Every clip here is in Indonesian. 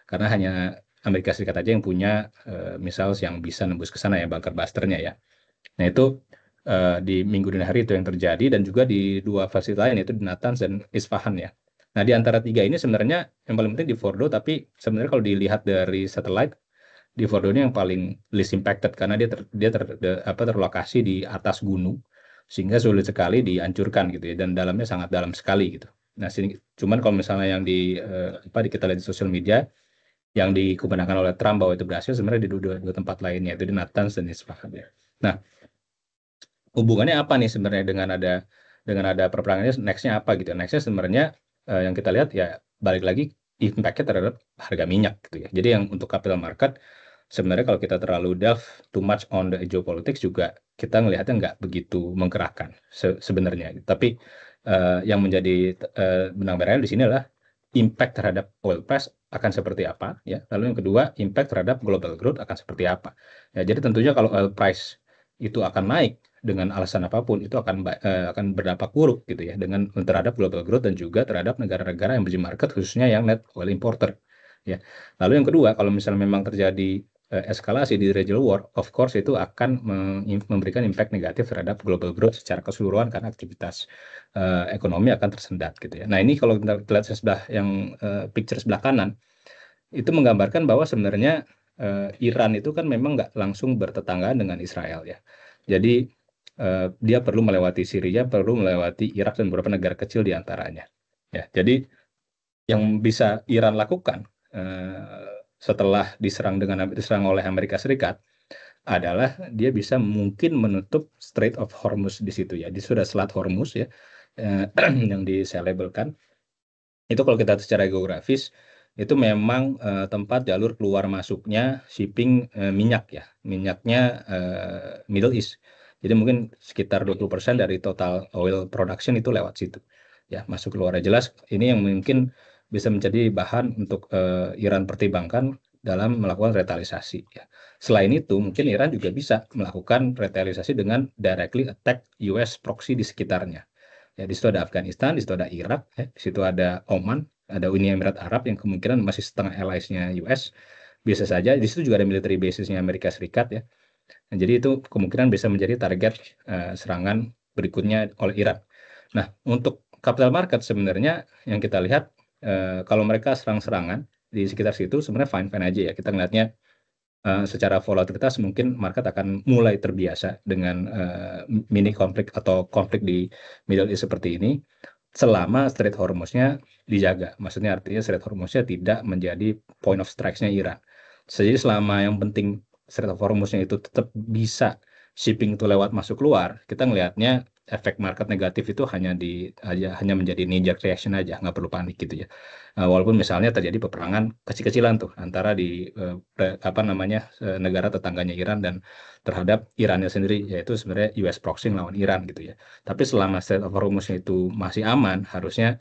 karena hanya Amerika Serikat aja yang punya missiles yang bisa nembus ke sana ya, bunker busternya ya. Nah itu di minggu dini hari itu yang terjadi, dan juga di dua fasilitas lain yaitu di Natanz dan Isfahan ya. Nah di antara tiga ini sebenarnya yang paling penting di Fordo, tapi sebenarnya kalau dilihat dari satelit, di Fordo ini yang paling least impacted karena terlokasi di atas gunung, sehingga sulit sekali dihancurkan gitu ya, dan dalamnya sangat dalam sekali gitu. Nah sini cuman kalau misalnya yang kita lihat di sosial media yang dikemukakan oleh Trump bahwa itu berhasil, sebenarnya di dua tempat lainnya, itu di Natanz dan Isfahan ya. Nah hubungannya apa nih sebenarnya dengan ada perperangan ini, nextnya apa gitu. Nextnya sebenarnya yang kita lihat ya, balik lagi impact-nya terhadap harga minyak gitu ya. Jadi yang untuk capital market sebenarnya kalau kita terlalu delve too much on the geopolitics juga kita ngelihatnya nggak begitu menggerakkan sebenarnya. Tapi yang menjadi benang merahnya di sini adalah impact terhadap oil price akan seperti apa ya. Lalu yang kedua, impact terhadap global growth akan seperti apa. Ya, jadi tentunya kalau oil price itu akan naik dengan alasan apapun, itu akan berdampak buruk gitu ya dengan terhadap global growth dan juga terhadap negara-negara yang emerging market, khususnya yang net oil importer ya. Lalu yang kedua, kalau misalnya memang terjadi eskalasi di regional war, of course itu akan memberikan impact negatif terhadap global growth secara keseluruhan karena aktivitas ekonomi akan tersendat gitu ya. Nah ini kalau kita lihat sebelah yang picture sebelah kanan, itu menggambarkan bahwa sebenarnya Iran itu kan memang nggak langsung bertetanggaan dengan Israel ya. Jadi dia perlu melewati Syria, perlu melewati Irak dan beberapa negara kecil di antaranya. Ya, jadi yang bisa Iran lakukan setelah diserang oleh Amerika Serikat adalah dia bisa mungkin menutup Strait of Hormuz di situ ya. Di sudah Selat Hormuz ya, yang diselabelkan. Itu kalau kita secara geografis itu memang tempat jalur keluar masuknya shipping minyak ya, minyaknya Middle East. Jadi mungkin sekitar 20% dari total oil production itu lewat situ. Ya, masuk keluarnya jelas. Ini yang mungkin bisa menjadi bahan untuk Iran pertimbangkan dalam melakukan retaliasi ya. Selain itu, mungkin Iran juga bisa melakukan retaliasi dengan directly attack US proxy di sekitarnya. Ya, di situ ada Afghanistan, di situ ada Irak, ya, di situ ada Oman, ada Uni Emirat Arab yang kemungkinan masih setengah allies-nya US. Bisa saja di situ juga ada military bases-nya Amerika Serikat ya. Nah, jadi itu kemungkinan bisa menjadi target serangan berikutnya oleh Iran. Nah, untuk capital market sebenarnya yang kita lihat kalau mereka serang-serangan di sekitar situ sebenarnya fine-fine aja ya. Kita ngelihatnya secara volatilitas mungkin market akan mulai terbiasa dengan mini konflik atau konflik di Middle East seperti ini selama Strait Hormuznya dijaga. Maksudnya artinya Strait Hormuznya tidak menjadi point of strikes-nya Iran. Jadi selama yang penting Strait of Hormuznya itu tetap bisa shipping itu lewat masuk keluar, kita ngelihatnya efek market negatif itu hanya menjadi knee jerk reaction aja, nggak perlu panik gitu ya. Walaupun misalnya terjadi peperangan kecil-kecilan tuh antara di negara tetangganya Iran dan terhadap Irannya sendiri, yaitu sebenarnya US proxy lawan Iran gitu ya. Tapi selama Strait of Hormuz itu masih aman, harusnya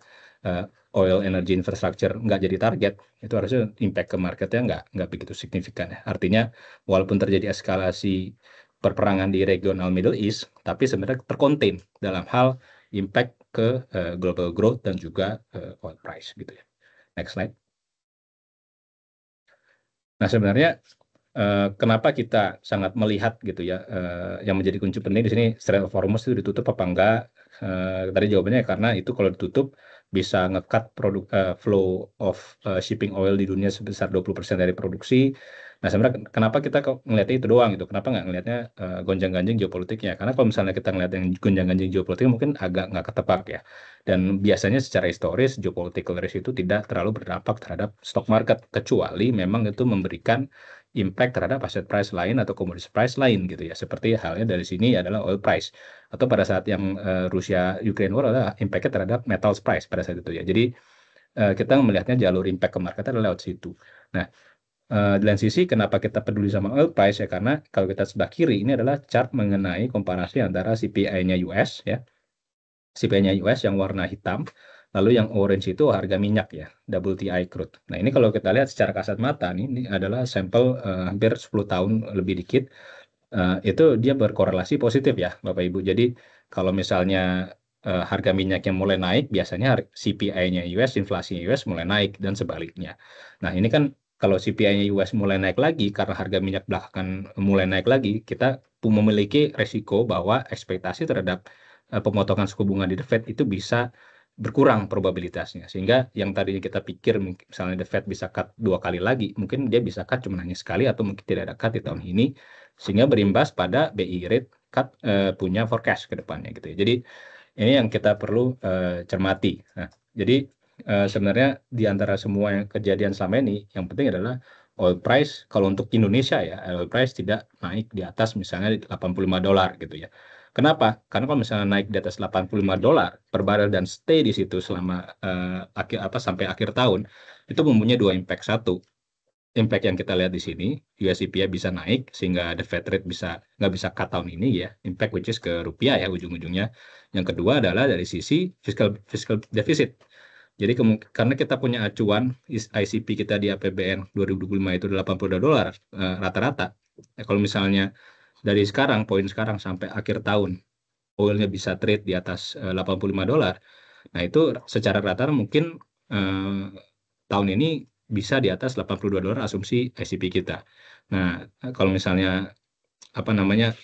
oil energy infrastructure nggak jadi target, itu harusnya impact ke marketnya nggak begitu signifikan ya. Artinya walaupun terjadi eskalasi perperangan di regional Middle East, tapi sebenarnya terkontain dalam hal impact ke global growth dan juga oil price gitu ya. Next slide. Nah sebenarnya kenapa kita sangat melihat gitu ya, yang menjadi kunci penting di sini Strait of Hormuz itu ditutup apa enggak? Tadi jawabannya karena itu kalau ditutup bisa ngekat flow of shipping oil di dunia sebesar 20% dari produksi. Nah sebenarnya kenapa kita kok ngelihatnya itu doang gitu? Kenapa nggak ngelihatnya gonjang-ganjing geopolitiknya? Karena kalau misalnya kita ngelihat yang gonjang-ganjing geopolitik mungkin agak nggak ketebak ya. Dan biasanya secara historis geopolitical risk itu tidak terlalu berdampak terhadap stock market kecuali memang itu memberikan impact terhadap aset price lain atau komoditas price lain gitu ya. Seperti halnya dari sini adalah oil price. Atau pada saat yang Rusia Ukraine war adalah impact-nya terhadap metals price pada saat itu ya. Jadi kita melihatnya jalur impact ke market adalah lewat situ. Nah, di lain sisi kenapa kita peduli sama oil price ya, karena kalau kita sebelah kiri ini adalah chart mengenai komparasi antara CPI-nya US ya. CPI-nya US yang warna hitam, lalu yang orange itu harga minyak ya, WTI crude. Nah ini kalau kita lihat secara kasat mata nih, ini adalah sampel hampir 10 tahun lebih dikit, itu dia berkorelasi positif ya Bapak Ibu. Jadi kalau misalnya harga minyak yang mulai naik, biasanya CPI-nya US, inflasi US mulai naik dan sebaliknya. Nah ini kan kalau CPI-nya US mulai naik lagi karena harga minyak belakangan mulai naik lagi, kita memiliki resiko bahwa ekspektasi terhadap pemotongan suku bunga di The Fed itu bisa berkurang probabilitasnya. Sehingga yang tadinya kita pikir misalnya The Fed bisa cut 2 kali lagi, mungkin dia bisa cut cuma hanya sekali atau mungkin tidak ada cut di tahun ini, sehingga berimbas pada BI rate cut punya forecast ke depannya gitu ya. Jadi ini yang kita perlu cermati. Nah, jadi sebenarnya di antara semua yang kejadian selama ini, yang penting adalah oil price, kalau untuk Indonesia ya, oil price tidak naik di atas misalnya $85 gitu ya. Kenapa? Karena kalau misalnya naik di atas $85 per barel dan stay di situ selama sampai akhir tahun, itu mempunyai dua impact. Satu, impact yang kita lihat di sini, US CPI bisa naik sehingga the Fed rate nggak bisa cut tahun ini ya, impact which is ke rupiah ya ujung-ujungnya. Yang kedua adalah dari sisi fiscal deficit. Jadi karena kita punya acuan ICP kita di APBN 2025 itu $80 rata-rata. Kalau misalnya dari sekarang, poin sekarang sampai akhir tahun, oilnya bisa trade di atas $85. Nah itu secara rata-rata mungkin eh, tahun ini bisa di atas $82 asumsi ICP kita. Nah, kalau misalnya apa namanya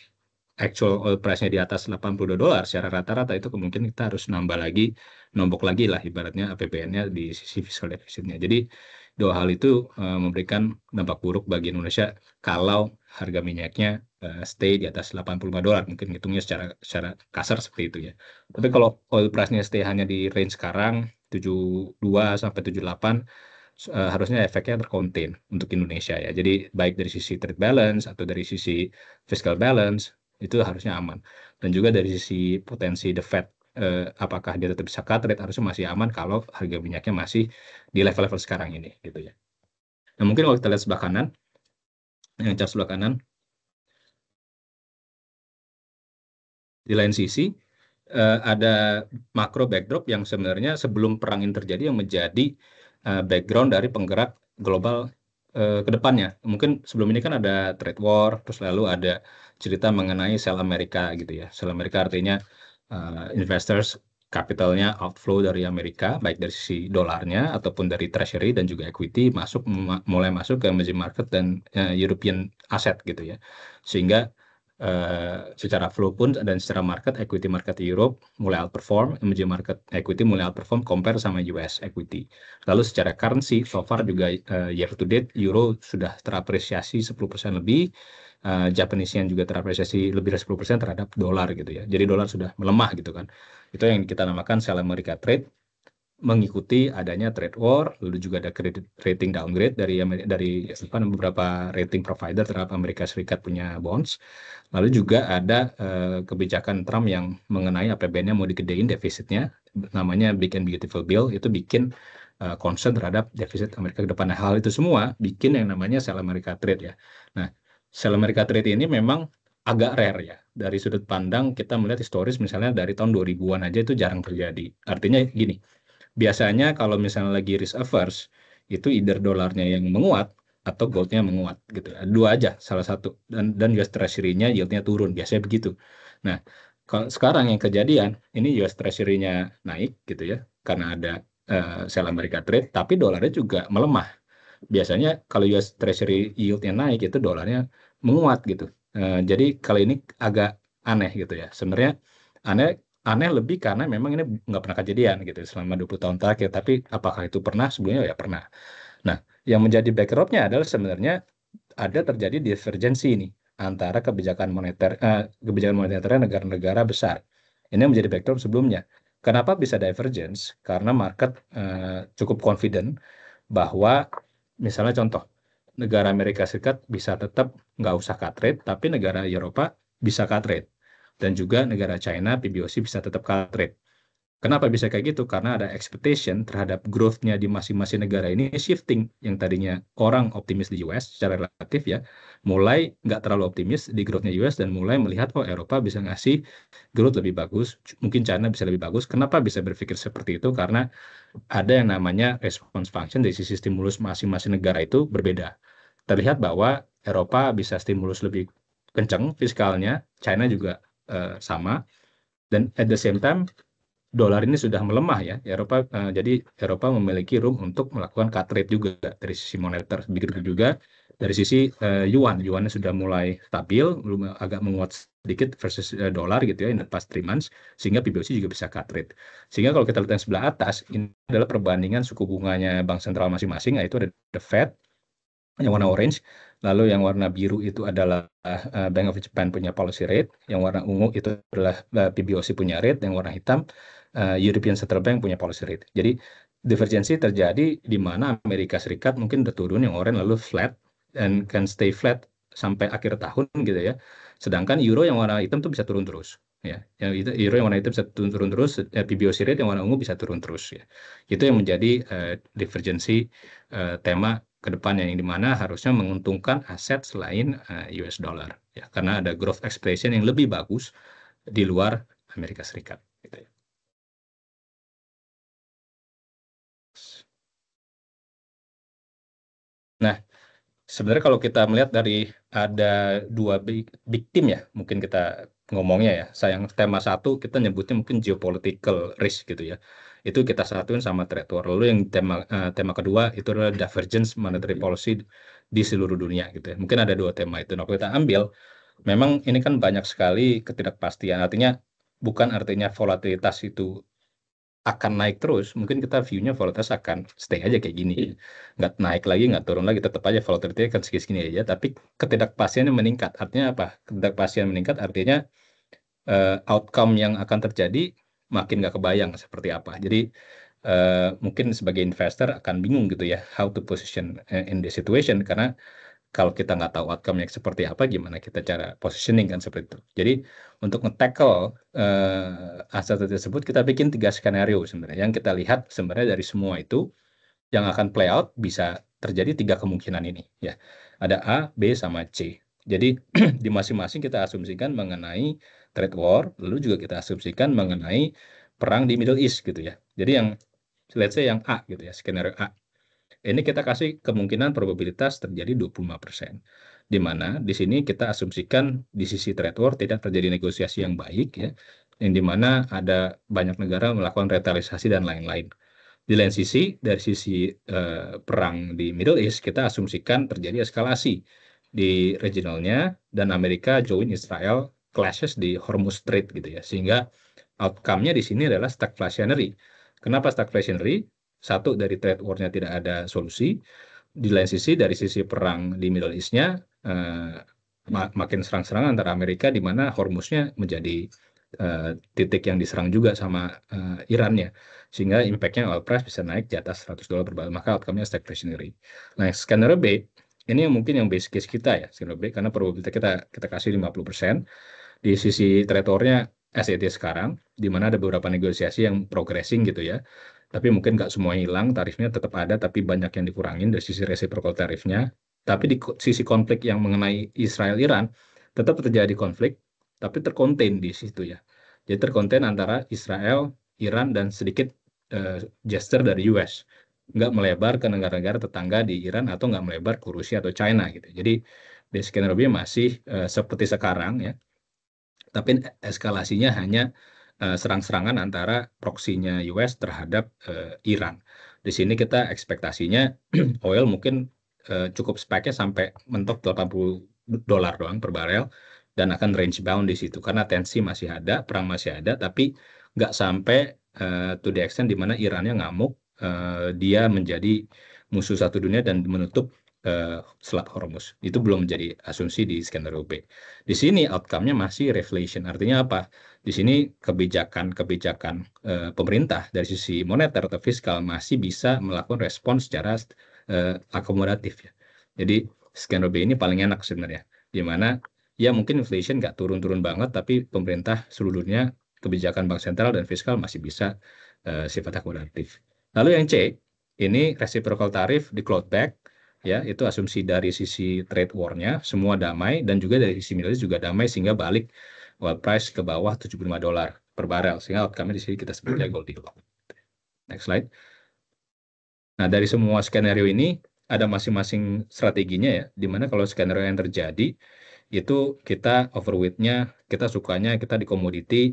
actual oil price-nya di atas $82 secara rata-rata, itu kemungkinan kita harus nombok lagi lah ibaratnya APBN-nya di sisi fiscal deficit-nya. Jadi dua hal itu memberikan dampak buruk bagi Indonesia kalau harga minyaknya stay di atas $85. Mungkin hitungnya secara kasar seperti itu ya. Tapi kalau oil price-nya stay hanya di range sekarang 72 sampai 78, harusnya efeknya terkonten untuk Indonesia ya. Jadi baik dari sisi trade balance atau dari sisi fiscal balance itu harusnya aman. Dan juga dari sisi potensi the Fed, apakah dia tetap bisa cut rate, harusnya masih aman kalau harga minyaknya masih di level-level sekarang ini gitu ya. Nah mungkin kalau kita lihat sebelah kanan, yang chart sebelah kanan, di lain sisi ada makro backdrop yang sebenarnya sebelum perang ini terjadi yang menjadi background dari penggerak global ke depannya. Mungkin sebelum ini kan ada trade war, terus lalu ada cerita mengenai sell Amerika gitu ya. Sell Amerika artinya investors capitalnya outflow dari Amerika, baik dari sisi dolarnya ataupun dari treasury dan juga equity mulai masuk ke emerging market dan European asset gitu ya. Sehingga secara flow pun dan secara market, equity market Europe mulai outperform, emerging market equity mulai outperform compare sama US equity. Lalu secara currency, so far juga year to date, euro sudah terapresiasi 10% lebih, Japanese yen juga terapresiasi lebih dari 10% terhadap dolar gitu ya. Jadi dolar sudah melemah gitu kan. Itu yang kita namakan sell America trade, mengikuti adanya trade war, lalu juga ada credit rating downgrade dari beberapa rating provider terhadap Amerika Serikat punya bonds. Lalu juga ada kebijakan Trump yang mengenai APBN-nya mau digedein defisitnya, namanya Big and Beautiful Bill, itu bikin concern terhadap defisit Amerika ke depan. Nah, hal itu semua bikin yang namanya sell America trade ya. Nah, sell America trade ini memang agak rare ya. Dari sudut pandang kita melihat historis misalnya dari tahun 2000-an aja itu jarang terjadi. Artinya gini, biasanya kalau misalnya lagi risk averse, itu either dolarnya yang menguat atau goldnya menguat gitu. Dua aja, salah satu. Dan US Treasury-nya yieldnya turun, biasanya begitu. Nah, kalau sekarang yang kejadian, ini US Treasury-nya naik gitu ya, karena ada sell America trade, tapi dolarnya juga melemah. Biasanya kalau US Treasury yield-nya naik, itu dolarnya menguat gitu. Jadi kali ini agak aneh gitu ya. Sebenarnya aneh aneh lebih karena memang ini nggak pernah kejadian gitu selama 20 tahun terakhir. Tapi apakah itu pernah? Sebelumnya ya pernah. Nah, yang menjadi backdropnya adalah sebenarnya ada terjadi divergensi ini antara kebijakan moneter negara-negara besar. Ini yang menjadi backdrop sebelumnya. Kenapa bisa divergence? Karena market cukup confident bahwa misalnya contoh, negara Amerika Serikat bisa tetap nggak usah cut rate, tapi negara Eropa bisa cut rate. Dan juga negara China, PBOC bisa tetap cut rate. Kenapa bisa kayak gitu? Karena ada expectation terhadap growth-nya di masing-masing negara ini shifting. Yang tadinya orang optimis di US secara relatif ya, mulai nggak terlalu optimis di growth-nya US dan mulai melihat, oh Eropa bisa ngasih growth lebih bagus, mungkin China bisa lebih bagus. Kenapa bisa berpikir seperti itu? Karena ada yang namanya response function dari sisi stimulus masing-masing negara itu berbeda. Terlihat bahwa Eropa bisa stimulus lebih kencang fiskalnya, China juga sama, dan at the same time dolar ini sudah melemah ya, jadi Eropa memiliki room untuk melakukan cut rate juga dari sisi moneter. Begitu juga dari sisi yuannya sudah mulai stabil, belum agak menguat sedikit versus dolar gitu ya in the past 3 months, sehingga PBOC juga bisa cut rate. Sehingga kalau kita lihat yang sebelah atas, ini adalah perbandingan suku bunganya bank sentral masing-masing, yaitu ada the Fed yang warna orange, lalu yang warna biru itu adalah Bank of Japan punya policy rate, yang warna ungu itu adalah PBOC punya rate, yang warna hitam European Central Bank punya policy rate. Jadi divergensi terjadi di mana Amerika Serikat mungkin udah turun, yang orange lalu flat dan can stay flat sampai akhir tahun gitu ya. Sedangkan euro yang warna hitam tuh bisa turun terus. Ya, yang itu euro yang warna hitam bisa turun terus, PBOC rate yang warna ungu bisa turun terus ya. Itu yang menjadi divergensi tema ke depannya, yang dimana harusnya menguntungkan aset selain US dollar ya, karena ada growth expectation yang lebih bagus di luar Amerika Serikat gitu ya. Nah, sebenarnya kalau kita melihat dari ada dua big team ya, mungkin kita ngomongnya ya. Sayang tema satu kita nyebutnya mungkin geopolitical risk gitu ya. Itu kita satuin sama trade war. Lalu yang tema kedua itu adalah divergence monetary policy di seluruh dunia gitu ya. Mungkin ada dua tema itu. Nah, kalau kita ambil, memang ini kan banyak sekali ketidakpastian. Artinya bukan artinya volatilitas itu akan naik terus, mungkin kita view-nya volatilitas akan stay aja kayak gini. Nggak naik lagi, nggak turun lagi, tetap aja volatility akan segini aja. Tapi ketidakpastiannya meningkat. Artinya apa? Ketidakpastian meningkat artinya outcome yang akan terjadi makin nggak kebayang seperti apa. Jadi mungkin sebagai investor akan bingung gitu ya, how to position in the situation, karena kalau kita nggak tahu outcome-nya seperti apa, gimana kita cara positioning kan seperti itu. Jadi untuk nge-tackle aset tersebut, kita bikin 3 skenario sebenarnya. Yang kita lihat sebenarnya dari semua itu, yang akan play out bisa terjadi 3 kemungkinan ini. Ya, ada A, B, sama C. Jadi di masing-masing kita asumsikan mengenai trade war, lalu juga kita asumsikan mengenai perang di Middle East gitu ya. Jadi yang let's say yang A gitu ya, skenario A. Ini kita kasih kemungkinan probabilitas terjadi 25%. Di mana di sini kita asumsikan di sisi trade war tidak terjadi negosiasi yang baik ya, yang di mana ada banyak negara melakukan retaliasi dan lain-lain. Di lain sisi, dari sisi perang di Middle East, kita asumsikan terjadi eskalasi di regionalnya dan Amerika join Israel clashes di Hormuz Strait gitu ya. Sehingga outcome-nya di sini adalah stagflationary. Kenapa stagflationary? Satu, dari trade war-nya tidak ada solusi. Di lain sisi, dari sisi perang di Middle East-nya makin serang-serang antara Amerika, di mana Hormuznya menjadi titik yang diserang juga sama Irannya, sehingga impact-nya oil price bisa naik di atas $100 per barrel, maka outcome-nya stagflationary. Nah, skenario B, ini yang mungkin yang base case kita ya, skenario B, karena probabilitas kita kasih 50%. Di sisi trade war-nya as it is sekarang, di mana ada beberapa negosiasi yang progressing gitu ya, tapi mungkin nggak semua hilang, tarifnya tetap ada, tapi banyak yang dikurangin dari sisi reciprocal tarifnya. Tapi di sisi konflik yang mengenai Israel-Iran, tetap terjadi konflik, tapi terkonten di situ ya. Jadi terkonten antara Israel, Iran, dan sedikit gesture dari US. Nggak melebar ke negara-negara tetangga di Iran, atau nggak melebar ke Rusia atau China gitu. Jadi di skenario B masih seperti sekarang ya, tapi eskalasinya hanya serang-serangan antara proksinya US terhadap Iran. Di sini kita ekspektasinya oil mungkin cukup spike-nya sampai mentok $80 doang per barel, dan akan range bound di situ karena tensi masih ada, perang masih ada, tapi nggak sampai to the extent di mana Irannya ngamuk, dia menjadi musuh satu dunia dan menutup Selat Hormuz. Itu belum menjadi asumsi di skenario B. Di sini outcome-nya masih reflation. Artinya apa? Di sini kebijakan-kebijakan pemerintah dari sisi moneter atau fiskal masih bisa melakukan respons secara akomodatif ya. Jadi skenario B ini paling enak sebenarnya. Di mana ya mungkin inflation nggak turun-turun banget, tapi pemerintah seluruhnya, kebijakan bank sentral dan fiskal masih bisa sifat akomodatif. Lalu yang C, ini reciprocal tarif di clawed back. Ya, itu asumsi dari sisi trade war-nya, semua damai, dan juga dari sisi Middle East juga damai, sehingga balik oil price ke bawah $75 per barel, sehingga outcome-nya di sini kita sebutnya Goldilocks. Next slide. Nah, dari semua skenario ini ada masing-masing strateginya ya, dimana kalau skenario yang terjadi, itu kita overweight-nya, kita sukanya kita di komoditi,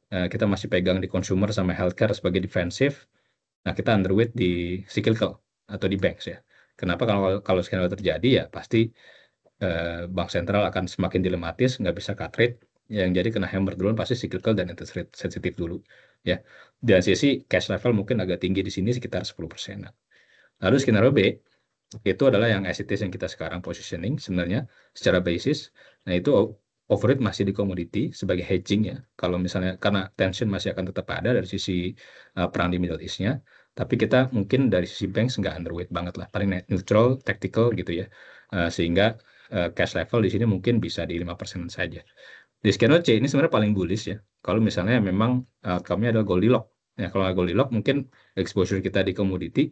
kita masih pegang di consumer sama healthcare sebagai defensif. Nah, kita underweight di cyclical atau di banks ya. Kenapa? Kalau skenario terjadi ya pasti bank sentral akan semakin dilematis, nggak bisa cut rate. Yang jadi kena hammer duluan pasti cyclical dan interest rate sensitif dulu ya. Dan sisi cash level mungkin agak tinggi di sini sekitar 10%. Lalu skenario B itu adalah yang as it is yang kita sekarang positioning sebenarnya secara basis. Nah, itu overweight masih di komoditi sebagai hedging ya. Kalau misalnya karena tension masih akan tetap ada dari sisi perang di Middle East-nya, tapi kita mungkin dari sisi banks nggak underweight banget lah, paling neutral, tactical gitu ya. Sehingga cash level di sini mungkin bisa di 5% saja. Di skenario C ini sebenarnya paling bullish ya. Kalau misalnya memang outcome-nya adalah Goldilocks. Ya, kalau Goldilocks mungkin exposure kita di komoditi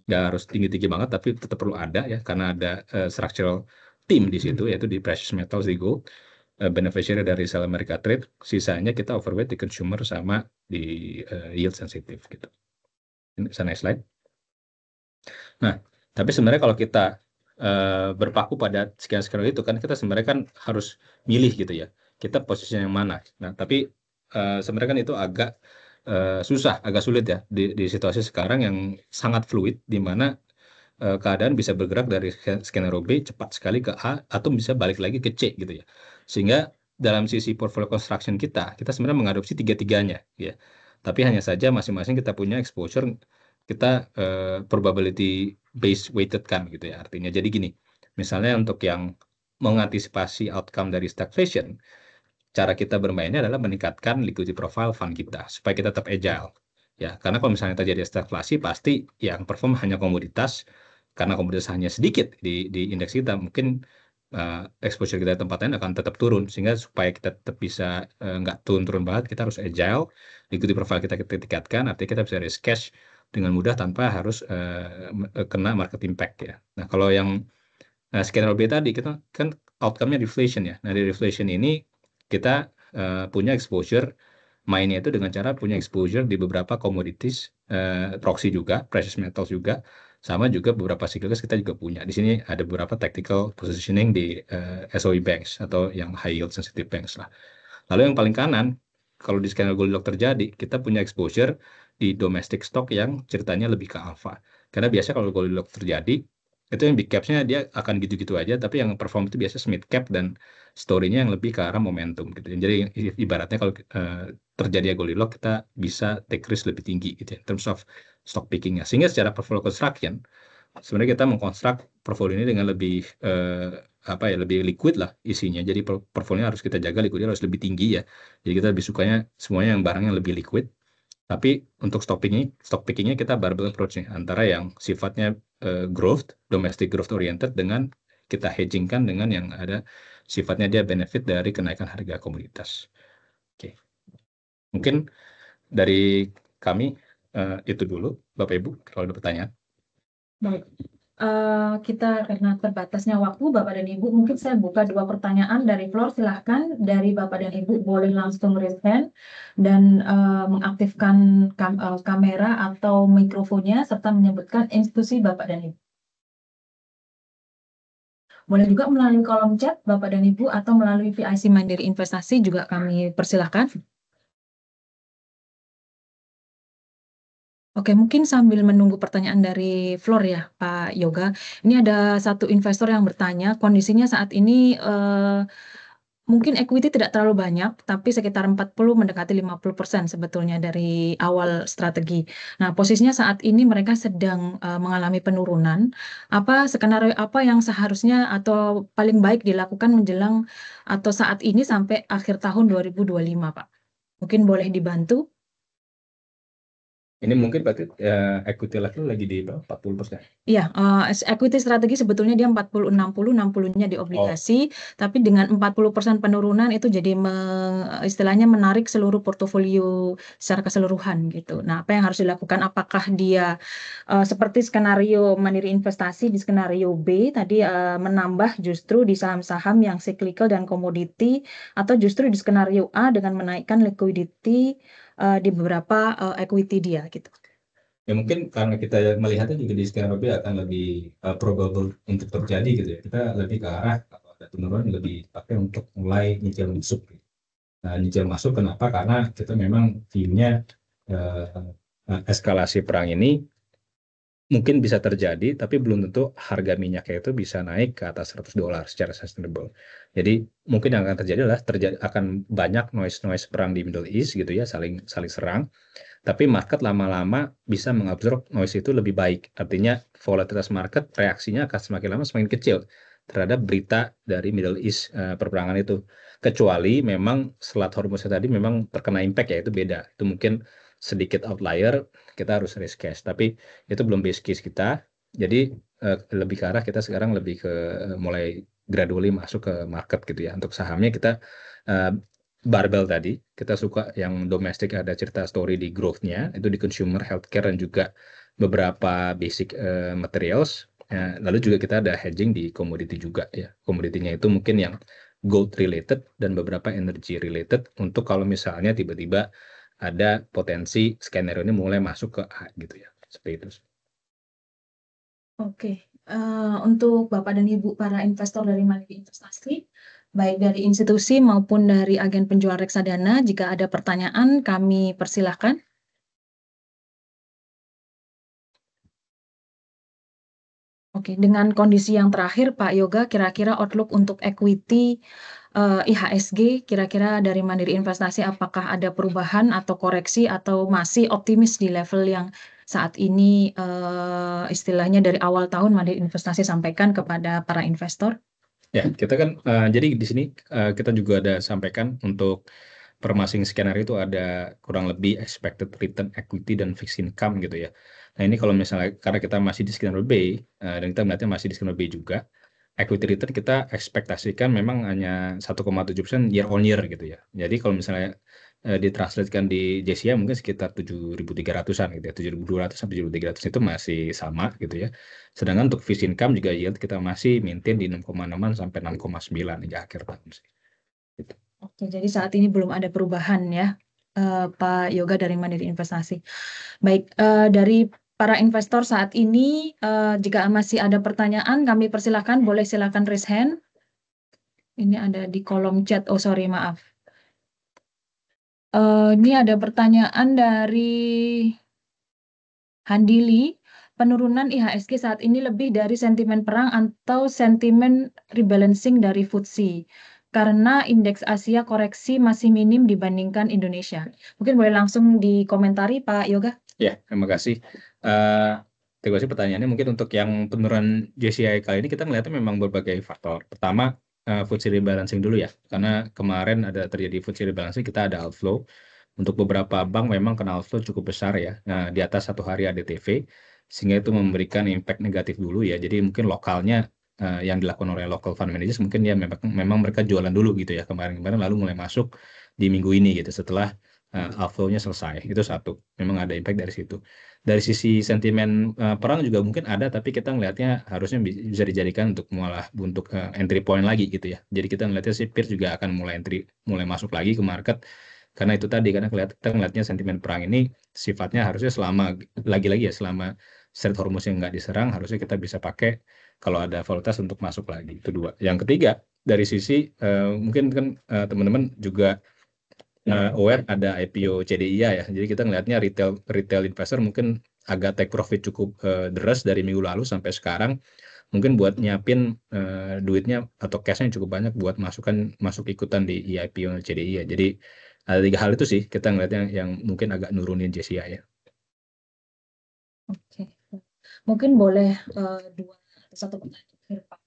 nggak harus tinggi-tinggi banget, tapi tetap perlu ada ya, karena ada structural team di situ, yaitu di precious metals, di gold, beneficiary dari sell America trade, sisanya kita overweight di consumer sama di yield sensitif gitu. Ini next slide. Nah, tapi sebenarnya kalau kita berpaku pada skenario itu kan kita sebenarnya kan harus milih gitu ya. Kita posisinya yang mana. Nah, tapi sebenarnya kan itu agak susah, agak sulit ya di situasi sekarang yang sangat fluid, di mana keadaan bisa bergerak dari skenario B cepat sekali ke A atau bisa balik lagi ke C gitu ya. Sehingga dalam sisi portfolio construction kita sebenarnya mengadopsi tiga-tiganya ya. Tapi hanya saja masing-masing kita punya exposure, kita probability based weighted kan gitu ya. Artinya jadi gini, misalnya untuk yang mengantisipasi outcome dari stagflation, cara kita bermainnya adalah meningkatkan liquidity profile fund kita supaya kita tetap agile. Ya, karena kalau misalnya terjadi stagflasi pasti yang perform hanya komoditas, karena komoditas hanya sedikit di indeks kita, mungkin exposure kita di tempat lain akan tetap turun, sehingga supaya kita tetap bisa nggak turun-turun banget, kita harus agile, liquidity profile kita tingkatkan, artinya kita bisa raise cash dengan mudah tanpa harus kena market impact ya. Nah, kalau yang skenario B tadi kita kan outcome-nya deflation ya. Nah, di deflation ini kita punya exposure, mainnya itu dengan cara punya exposure di beberapa commodities, proxy juga, precious metals juga, sama juga beberapa cyclicals kita juga punya. Di sini ada beberapa tactical positioning di SOE banks atau yang high yield sensitive banks lah. Lalu yang paling kanan, kalau di skenario Goldilocks terjadi, kita punya exposure di domestic stock yang ceritanya lebih ke alpha. Karena biasa kalau Goldilocks terjadi, itu yang big caps-nya dia akan gitu-gitu aja, tapi yang perform itu biasanya mid cap dan story-nya yang lebih ke arah momentum gitu. Jadi ibaratnya kalau terjadi Goldilocks, kita bisa take risk lebih tinggi gitu ya, in terms of stock picking-nya. Sehingga secara portfolio construction, sebenarnya kita mengkonstruk portfolio ini dengan lebih lebih liquid lah isinya. Jadi portfolio harus kita jaga liquidnya harus lebih tinggi ya. Jadi kita lebih sukanya semuanya yang barang yang lebih liquid. Tapi untuk stock pickingnya kita barbell approach nih, antara yang sifatnya growth, domestic growth oriented, dengan kita hedgingkan dengan yang ada sifatnya dia benefit dari kenaikan harga komoditas. Oke, mungkin dari kami itu dulu, Bapak Ibu, kalau ada pertanyaan. Baik. Kita karena terbatasnya waktu, Bapak dan Ibu, mungkin saya buka 2 pertanyaan dari floor. Silahkan dari Bapak dan Ibu boleh langsung raise hand dan mengaktifkan kamera atau mikrofonnya serta menyebutkan institusi Bapak dan Ibu. Boleh juga melalui kolom chat Bapak dan Ibu atau melalui VIC Mandiri Investasi juga kami persilahkan. Oke, mungkin sambil menunggu pertanyaan dari floor ya, Pak Yoga. Ini ada satu investor yang bertanya, kondisinya saat ini mungkin equity tidak terlalu banyak, tapi sekitar 40 mendekati 50% sebetulnya dari awal strategi. Nah, posisinya saat ini mereka sedang mengalami penurunan. Apa skenario apa yang seharusnya atau paling baik dilakukan menjelang atau saat ini sampai akhir tahun 2025, Pak? Mungkin boleh dibantu. Ini mungkin berarti equity level lagi di 40%. Iya, equity strategi sebetulnya dia 40-60, 60-nya di obligasi, tapi dengan 40% penurunan itu jadi istilahnya menarik seluruh portofolio secara keseluruhan gitu. Nah, apa yang harus dilakukan? Apakah dia seperti skenario Mandiri Investasi di skenario B tadi menambah justru di saham-saham yang cyclical dan komoditi, atau justru di skenario A dengan menaikkan liquidity di beberapa equity dia gitu. Ya mungkin karena kita melihatnya juga di skenario B akan lebih probable untuk terjadi gitu ya. Kita lebih ke arah kalau ada penurunan lebih pakai untuk mulai nyicil masuk. nyicil masuk. Kenapa? Karena kita memang view-nya eskalasi perang ini mungkin bisa terjadi, tapi belum tentu harga minyaknya itu bisa naik ke atas $100 secara sustainable. Jadi mungkin yang akan terjadi adalah akan banyak noise perang di Middle East gitu ya, saling serang. Tapi market lama-lama bisa mengabsorb noise itu lebih baik. Artinya volatilitas market reaksinya akan semakin lama semakin kecil terhadap berita dari Middle East perperangan itu. Kecuali memang Selat Hormuz tadi memang terkena impact ya, itu beda. Itu mungkin sedikit outlier, kita harus risk cash. Tapi itu belum base case kita. Jadi lebih ke arah kita sekarang lebih ke mulai gradually masuk ke market gitu ya. Untuk sahamnya kita barbell tadi, kita suka yang domestik ada cerita story di growth-nya, itu di consumer, healthcare, dan juga beberapa basic materials. Lalu juga kita ada hedging di commodity juga ya. Komoditinya itu mungkin yang gold related dan beberapa energy related untuk kalau misalnya tiba-tiba ada potensi skenario ini mulai masuk ke A gitu ya. Seperti itu. Oke, untuk Bapak dan Ibu para investor dari Mandiri Investasi, baik dari institusi maupun dari agen penjual reksadana, jika ada pertanyaan kami persilahkan. Oke, dengan kondisi yang terakhir Pak Yoga, kira-kira outlook untuk equity IHSG, kira-kira dari Mandiri Investasi apakah ada perubahan atau koreksi atau masih optimis di level yang saat ini istilahnya dari awal tahun Mandiri Investasi sampaikan kepada para investor? Ya, kita kan jadi di sini kita juga ada sampaikan untuk per masing skenario itu ada kurang lebih expected return equity dan fixed income gitu ya. Nah ini kalau misalnya karena kita masih di skenario B dan kita melihatnya masih di skenario B juga, equity return kita ekspektasikan memang hanya 1,7% year on year gitu ya. Jadi kalau misalnya ditranslatekan di JCI mungkin sekitar 7.300-an gitu ya, 7.200 sampai 7.300 itu masih sama gitu ya. Sedangkan untuk fixed income juga yield kita masih maintain di 6,6 sampai 6,9 hingga akhir tahun sih. Gitu. Oke, jadi saat ini belum ada perubahan ya, Pak Yoga dari Mandiri Investasi. Baik, dari para investor saat ini, jika masih ada pertanyaan, kami persilahkan, boleh silakan raise hand. Ini ada di kolom chat, oh sorry, maaf. Ini ada pertanyaan dari Handili, penurunan IHSG saat ini lebih dari sentimen perang atau sentimen rebalancing dari FTSE karena indeks Asia koreksi masih minim dibandingkan Indonesia. Mungkin boleh langsung dikomentari Pak Yoga. Ya, terima kasih. Terima kasih pertanyaannya. Mungkin untuk yang penurunan JCI kali ini kita melihatnya memang berbagai faktor. Pertama, FTSE rebalancing dulu ya, karena kemarin ada terjadi FTSE rebalancing, kita ada outflow. Untuk beberapa bank memang kena outflow cukup besar ya. Nah, di atas 1 hari ADTV, sehingga itu memberikan impact negatif dulu ya. Jadi mungkin lokalnya yang dilakukan oleh local fund managers mungkin ya memang mereka jualan dulu gitu ya kemarin-kemarin lalu mulai masuk di minggu ini gitu setelah outflow-nya selesai. Itu satu. Memang ada impact dari situ. Dari sisi sentimen perang juga mungkin ada, tapi kita ngelihatnya harusnya bisa dijadikan untuk entry point lagi gitu ya. Jadi kita ngelihatnya si peers juga akan mulai masuk lagi ke market. Karena itu tadi, karena kita ngelihatnya sentimen perang ini sifatnya harusnya lagi-lagi ya, selama Strait Hormuz yang nggak diserang, harusnya kita bisa pakai kalau ada volatilitas untuk masuk lagi. Itu dua. Yang ketiga, dari sisi mungkin kan teman-teman juga aware ada IPO CDIA ya. Jadi kita ngelihatnya retail investor mungkin agak take profit cukup deras dari minggu lalu sampai sekarang. Mungkin buat nyiapin duitnya atau cashnya cukup banyak buat masuk ikutan di IPO CDIA. Jadi ada 3 hal itu sih kita ngelihatnya yang mungkin agak nurunin JCI ya. Oke, mungkin boleh satu pertanyaan terakhir Pak.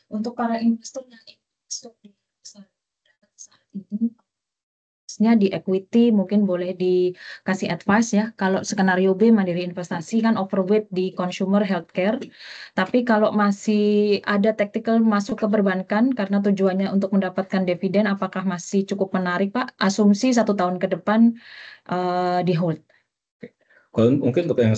Untuk para investor yang investor di saat ini, di equity mungkin boleh dikasih advice ya. Kalau skenario B Mandiri Investasi kan overweight di consumer healthcare. Tapi kalau masih ada tactical masuk ke perbankan karena tujuannya untuk mendapatkan dividen, apakah masih cukup menarik Pak? Asumsi 1 tahun ke depan di hold. Kalau mungkin untuk yang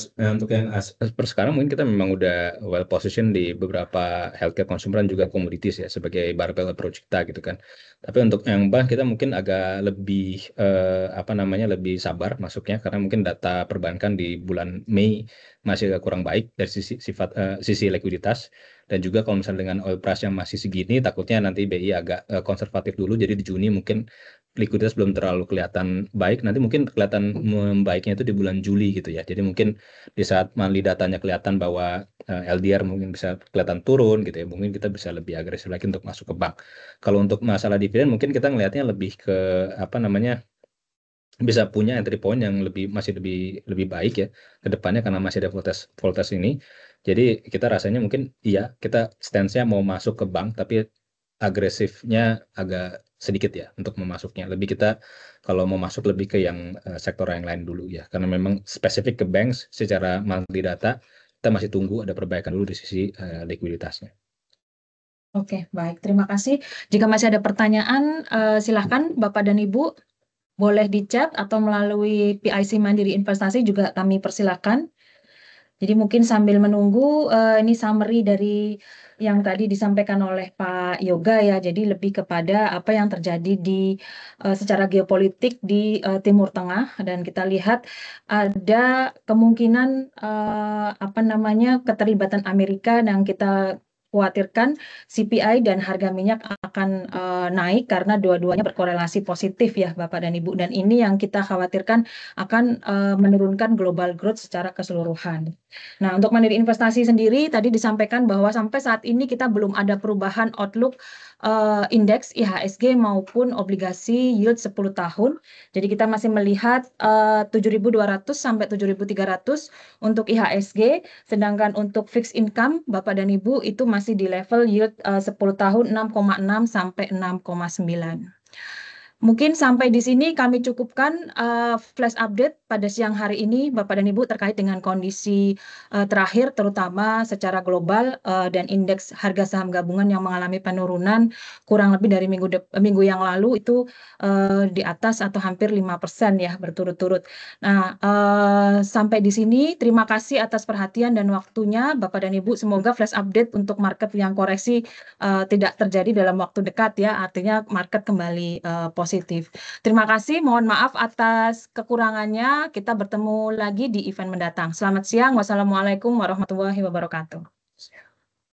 per sekarang mungkin kita memang udah well position di beberapa healthcare consumer dan juga commodities ya sebagai barbell approach kita gitu kan. Tapi untuk yang bank kita mungkin agak lebih lebih sabar masuknya karena mungkin data perbankan di bulan Mei masih agak kurang baik dari sisi likuiditas dan juga kalau misalnya dengan oil price yang masih segini takutnya nanti BI agak konservatif dulu jadi di Juni mungkin likuiditas belum terlalu kelihatan baik, nanti mungkin kelihatan membaiknya itu di bulan Juli gitu ya. Jadi mungkin di saat monthly datanya kelihatan bahwa LDR mungkin bisa kelihatan turun gitu ya, mungkin kita bisa lebih agresif lagi untuk masuk ke bank. Kalau untuk masalah dividen mungkin kita ngelihatnya lebih ke apa namanya, bisa punya entry point yang masih lebih baik ya ke depannya karena masih ada voltage ini. Jadi kita rasanya mungkin iya kita stance-nya mau masuk ke bank tapi agresifnya agak sedikit ya untuk memasuknya. Lebih kita kalau mau masuk lebih ke yang sektor yang lain dulu ya. Karena memang spesifik ke banks secara monthly data kita masih tunggu ada perbaikan dulu di sisi likuiditasnya. Oke, baik. Terima kasih. Jika masih ada pertanyaan, silahkan Bapak dan Ibu boleh di chat atau melalui PIC Mandiri Investasi juga kami persilakan. Jadi mungkin sambil menunggu, ini summary dari yang tadi disampaikan oleh Pak Yoga ya. Jadi lebih kepada apa yang terjadi secara geopolitik di Timur Tengah, dan kita lihat ada kemungkinan keterlibatan Amerika, yang kita khawatirkan CPI dan harga minyak akan naik karena dua-duanya berkorelasi positif ya Bapak dan Ibu, dan ini yang kita khawatirkan akan menurunkan global growth secara keseluruhan. Nah, untuk Mandiri Investasi sendiri tadi disampaikan bahwa sampai saat ini kita belum ada perubahan outlook indeks IHSG maupun obligasi yield 10 tahun. Jadi kita masih melihat 7.200 sampai 7.300 untuk IHSG, sedangkan untuk fixed income Bapak dan Ibu itu masih di level yield 10 tahun 6,6 sampai 6,9. Mungkin sampai di sini kami cukupkan flash update pada siang hari ini Bapak dan Ibu terkait dengan kondisi terakhir terutama secara global dan indeks harga saham gabungan yang mengalami penurunan kurang lebih dari minggu yang lalu itu di atas atau hampir 5% ya berturut-turut. Nah, sampai di sini terima kasih atas perhatian dan waktunya Bapak dan Ibu. Semoga flash update untuk market yang koreksi tidak terjadi dalam waktu dekat ya, artinya market kembali positif. Terima kasih, mohon maaf atas kekurangannya. Kita bertemu lagi di event mendatang. Selamat siang, wassalamualaikum warahmatullahi wabarakatuh.